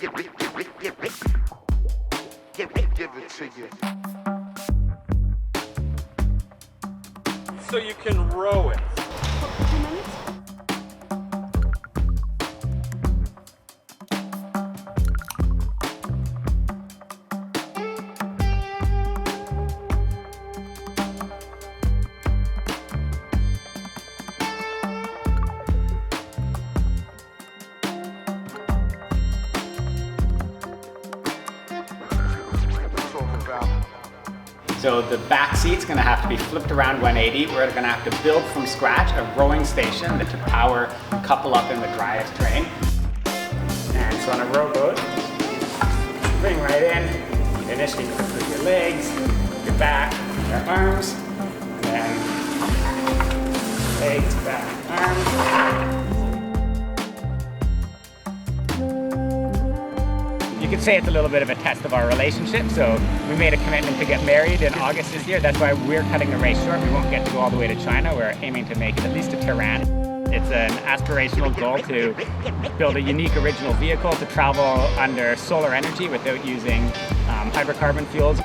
Give it to you. So you can row it. So the back seat's gonna have to be flipped around 180. We're gonna have to build from scratch a rowing station to power a couple up in the driest terrain. And so on a rowboat, bring right in, you initially clip with your legs, your back, your arms, and then legs, back, arms. You could say it's a little bit of a test of our relationship. So we made a commitment to get married in August this year. That's why we're cutting the race short. We won't get to go all the way to China. We're aiming to make it at least to Tehran. It's an aspirational goal to build a unique original vehicle to travel under solar energy without using hydrocarbon fuels.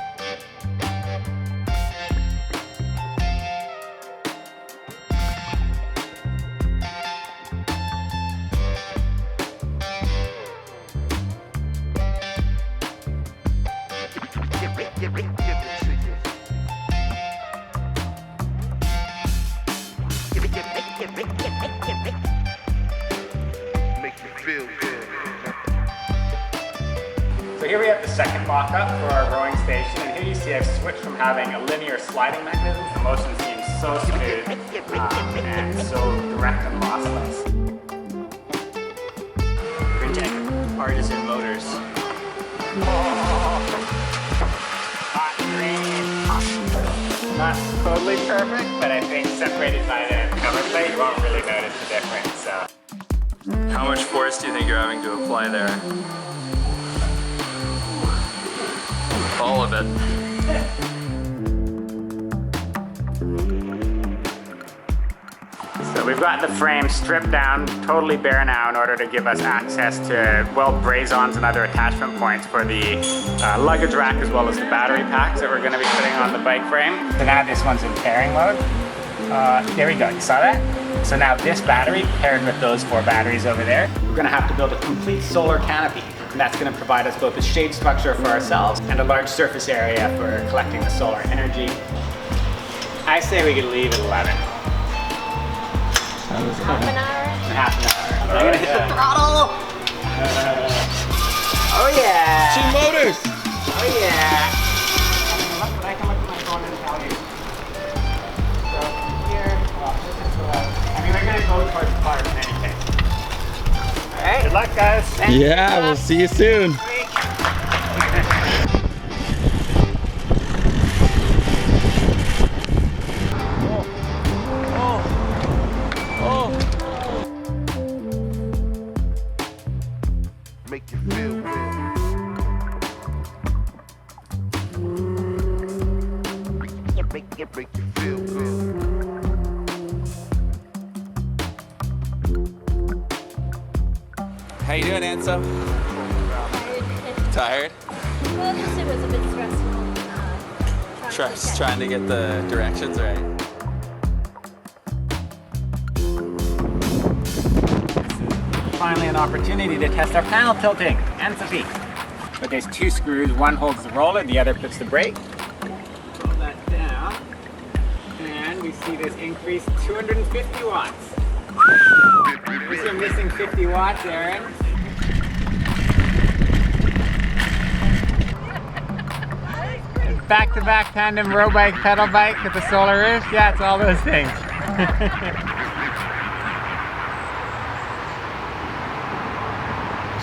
So here we have the second mock-up for our rowing station, and here you see I've switched from having a linear sliding mechanism. The motion seems so smooth and so direct and lossless. Grin Artisan Motors. Hot green. Not totally perfect, but I think separated by the cover plate, you won't really notice the difference. So. How much force do you think you're having to apply there? All of it. So we've got the frame stripped down, totally bare now in order to give us access to weld braze-ons and other attachment points for the luggage rack as well as the battery packs that we're going to be putting on the bike frame. So now this one's in pairing mode. There we go, you saw that? So now this battery paired with those 4 batteries over there, we're going to have to build a complete solar canopy. And that's going to provide us both a shade structure for ourselves and a large surface area for collecting the solar energy. I say we could leave at 11. Half an hour? Half an hour. I'm gonna hit the throttle! Oh yeah! Two motors! Oh yeah! I can look at my phone and tell you. So here, well, this is I mean, we're gonna go towards the car in any case. Alright. Good luck, guys. Thanks. Yeah, we'll see you soon. Make you feel good. Make you feel good. How you doing, Anso? Tired? Well, just it was a bit stressful. Trying to get the directions right. Finally an opportunity to test our panel tilting. Anne-Sophie. But there's 2 screws, one holds the roller, the other puts the brake. Pull that down, and we see this increase 250 watts. We see I'm missing 50 watts, Aaron. Back-to-back tandem row bike, pedal bike with the solar roof. Yeah, it's all those things.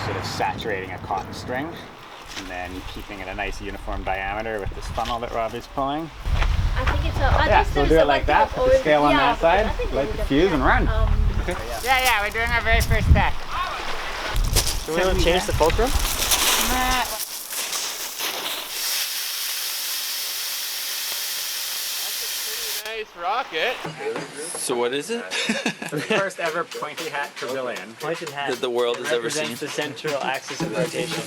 Sort of saturating a cotton string and then keeping it a nice uniform diameter with this funnel that Robbie's pulling. I think it's a... Yeah, so we'll do it like that, put the scale on that side, light the fuse and run. Okay. Yeah, we're doing our very first test. Do we want to change the fulcrum? Nice rocket. So what is it? The first ever pointy hat pavilion. Pointed hat. That the world has ever seen. Represents the central axis of rotation.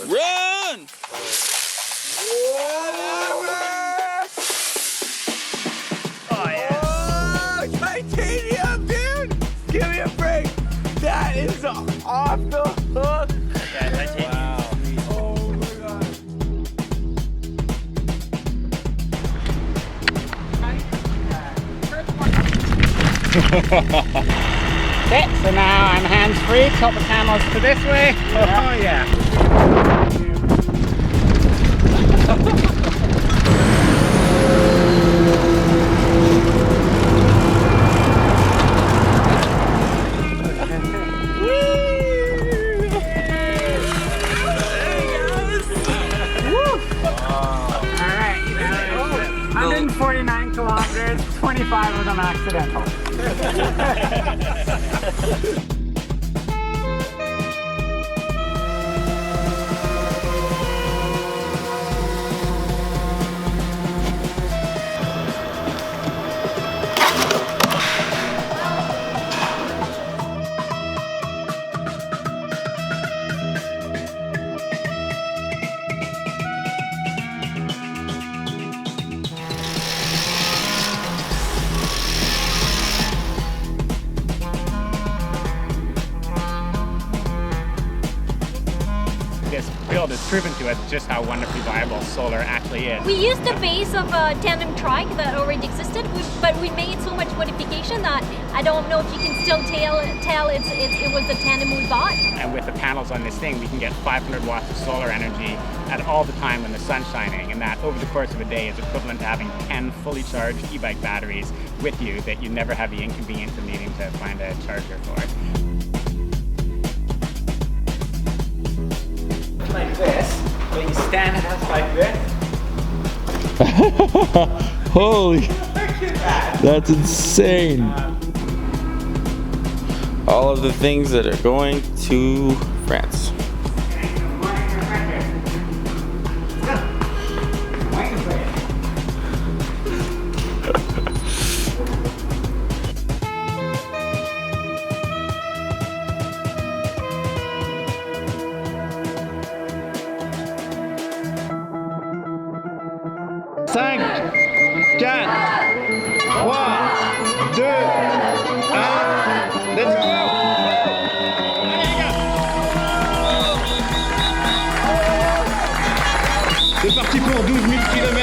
Run! Titanium, dude! Give me a break! That is off the hook! Yeah, titanium. Oh my god. Okay, so now I'm hands-free. Tilt the camels to this way. Oh yeah. Alright, 149 kilometers, 25 of them accidental. This build has proven to us just how wonderfully viable solar actually is. We used the base of a tandem trike that already existed, but we made so much modification that I don't know if you can still tell it was the tandem we bought. And with the panels on this thing, we can get 500 watts of solar energy at all the time when the sun's shining, and that over the course of a day is equivalent to having 10 fully charged e-bike batteries with you that you never have the inconvenience of needing to find a charger for. Like this, but you stand up like this. Holy, that's insane. All of the things that are going to France. Cinq, 4, 3, 2, 1, let's go! C'est parti pour 12 000 km.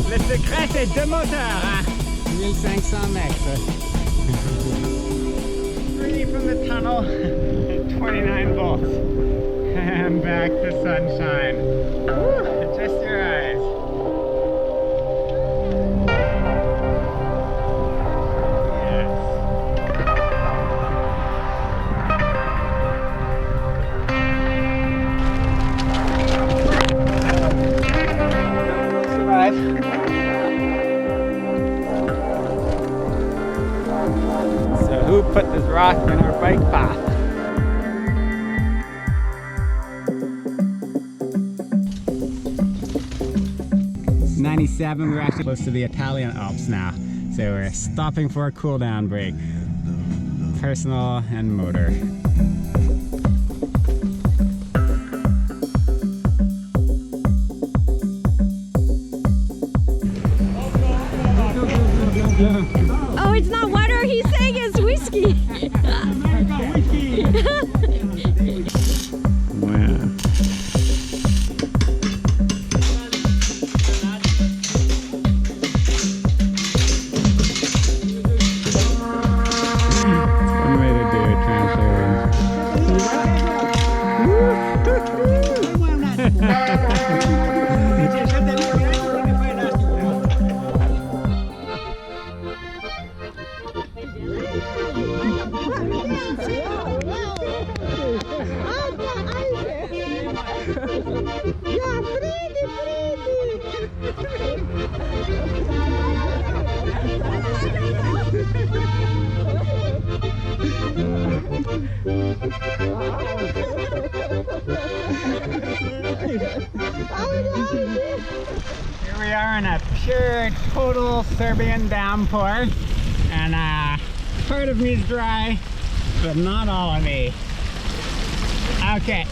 Le secret, c'est deux moteurs, hein? 1500 mètres. Free from the tunnel, 29 volts. And back to sunshine. Woo, just your eyes. So who put this rock in our bike path? It's 97, we're actually close to the Italian Alps now. So we're stopping for a cool down break. Personal and motor. Oh, it's not water, he's saying it's whiskey. Wow. One way to do it, transfer. Here we are in a pure, total Serbian downpour, and part of me's dry, but not all of me. Okay,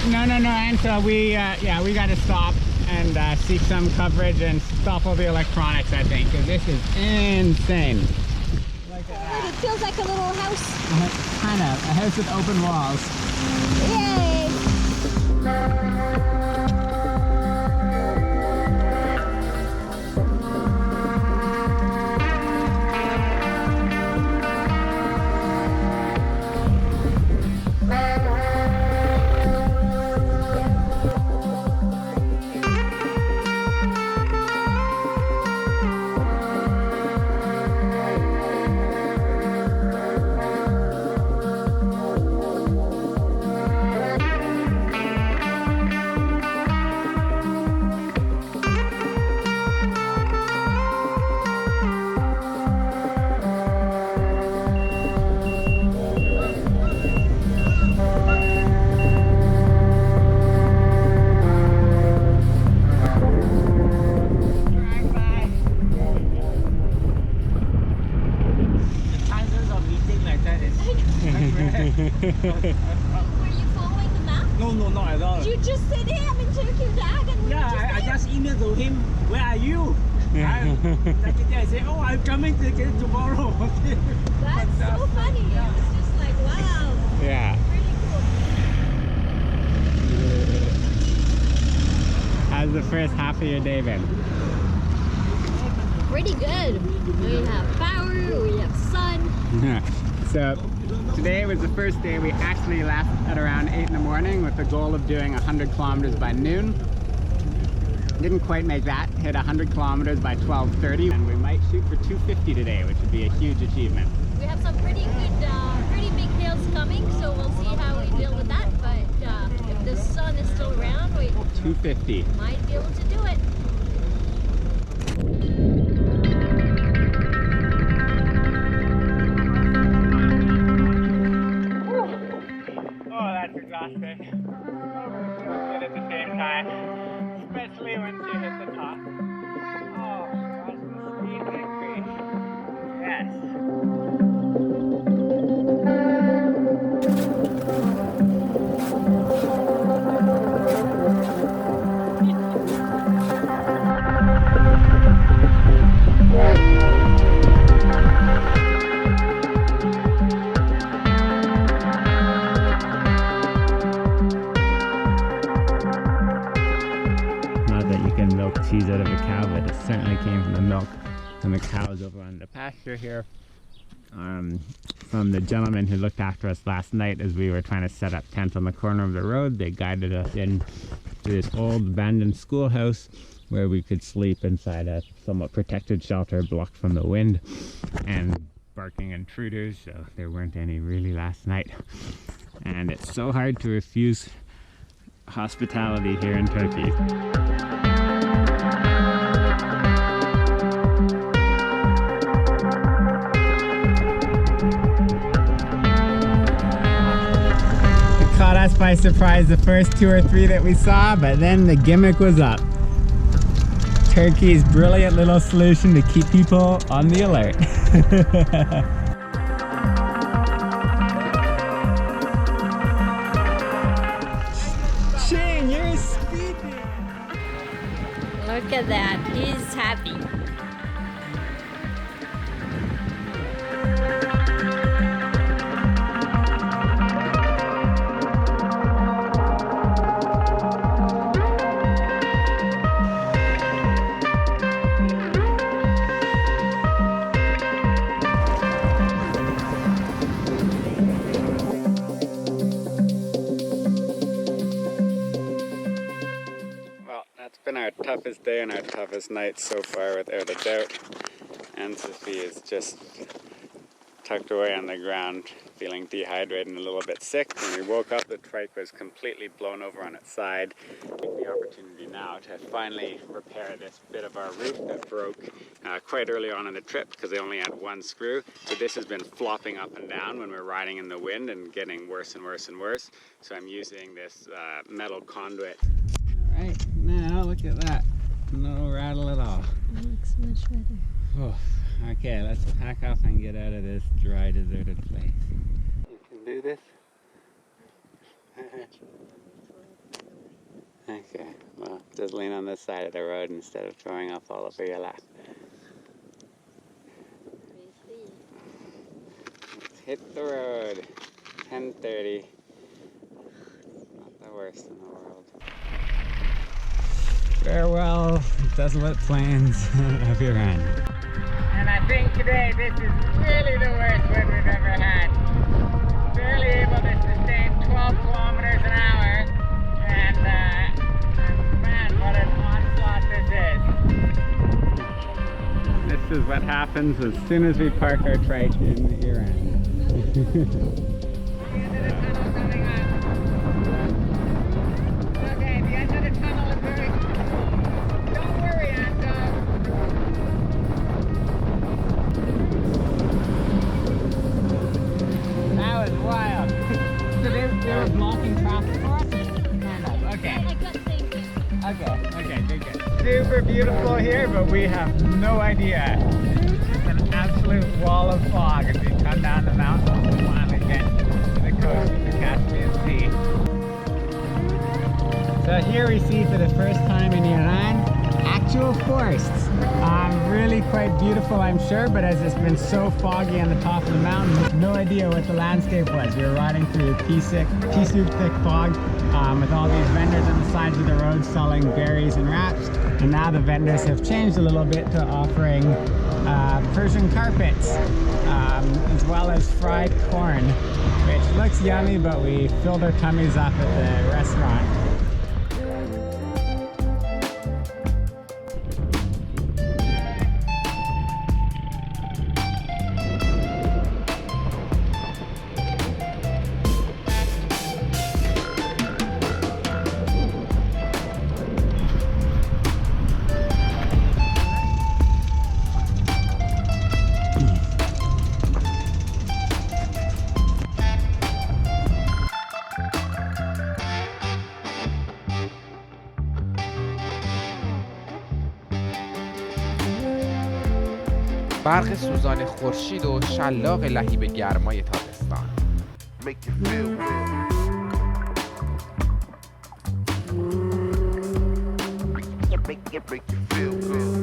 no, Anto, we gotta stop and seek some coverage and stop all the electronics, I think, because this is insane. Look at that. It feels like a little house. Kind of, a house with open walls. Yay! Were you following the map? No, not at all. You just said, hey, I'm in Turkey, Dad, and we were just I there. just emailed to him, where are you? That day I said, oh, I'm coming to get tomorrow. That's so funny. It was just like, wow. Yeah. Really cool. How's the first half of your day been? Pretty good. We have power, we have sun. So today was the first day we actually left at around 8 in the morning with the goal of doing 100 kilometers by noon. Didn't quite make that, hit 100 kilometers by 12:30, and we might shoot for 250 today, which would be a huge achievement. We have some pretty good, pretty big hills coming, so we'll see how we deal with that. But if the sun is still around, we 250. might be able to do it. Oh, that's exhausting. Good at the same time, especially once you hit the top. Oh, gosh, the speed increase. Yes. Not that you can milk cheese out of a cow, but it certainly came from the milk from the cows over on the pasture here. From the gentleman who looked after us last night as we were trying to set up tent on the corner of the road. They guided us in to this old abandoned schoolhouse where we could sleep inside a somewhat protected shelter blocked from the wind and barking intruders, so there weren't any really last night. And it's so hard to refuse hospitality here in Turkey. It caught us by surprise the first 2 or 3 that we saw, but then the gimmick was up. Turkey's brilliant little solution to keep people on the alert. Shane, you're speaking. Look at that. He's happy. Well, that's been our toughest day and our toughest night so far, without a doubt. Anne-Sophie is just tucked away on the ground, feeling dehydrated and a little bit sick. When we woke up, the trike was completely blown over on its side. Take the opportunity now to finally repair this bit of our roof that broke quite early on in the trip because they only had one screw. So this has been flopping up and down when we're riding in the wind and getting worse and worse and worse. So I'm using this metal conduit. All right, now look at that. No rattle at all. It looks much better. Oh, okay, let's pack up and get out of this dry, deserted place. You can do this? Okay, well, just lean on this side of the road instead of throwing up all over your lap. Let's hit the road. 10:30. Not the worst in the world. Farewell, desolate plains of Iran. And I think today this is really the worst wind we've ever had. Barely able to sustain 12 kilometers an hour, and man, what an onslaught this is. This is what happens as soon as we park our trike in Iran. Okay, the end of the tunnel is very... Don't worry, Anne-Sophie. That was wild. So they were blocking traffic for us? Okay. I got things. Okay, good. Super beautiful here, but we have no idea. It's just an absolute wall of fog as we come down the mountain and finally get to the coast of the Caspian Sea. So here we see for the first time in Iran, actual forests. Really quite beautiful, I'm sure, but as it's been so foggy on the top of the mountain, no idea what the landscape was. We were riding through pea-soup thick fog with all these vendors on the sides of the road selling berries and wraps. And now the vendors have changed a little bit to offering Persian carpets, as well as fried corn, which looks yummy, but we filled our tummies up at the restaurant. برق سوزان خورشید و شلاق لهیب گرمای تابستان. Make you feel good. Make you feel good.